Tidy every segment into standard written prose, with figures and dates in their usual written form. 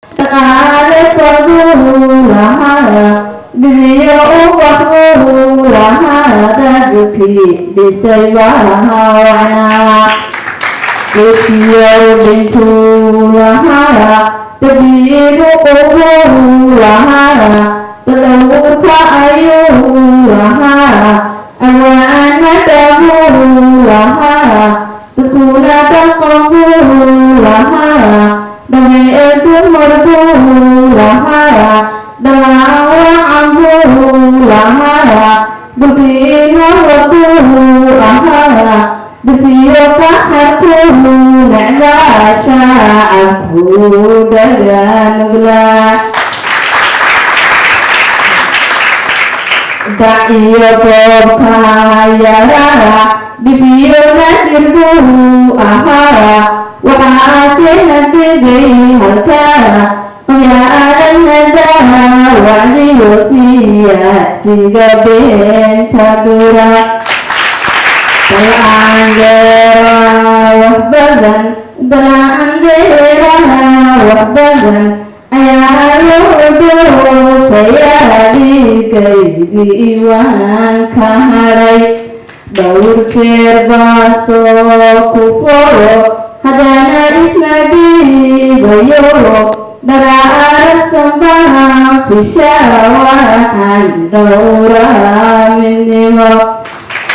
Kale pagulaha Biyo pagulaha Daguti disaywana Kesiyo bintulaha Tabiru pagulaha Taluta ayulaha Awana dahulaha Tukuna takagulaha Dami itu merdulaha Dalawa ambulaha Bukina wadulaha Betiyoka hatuhu Na'la sya'ahu Daganugla Da'iya berkayara Bibiyo nadirduhu ahara وحاسنة بيهكا ويا الندى وعلي وسياسي بين تبرا بالعندرا وحبذا بالعندرا وحبذا أيا يهدو سيالي كيبي وانكهري دور كرباسو كفورو Hadana isnabi bayo Dara'ar sambah Fisyawahan Daura minimo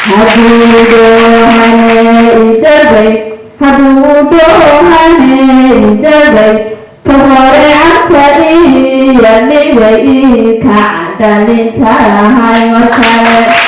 Hadudo hane idabai Hadudo hane idabai Kahore antari Yani wai Ka'adalin tahai wasai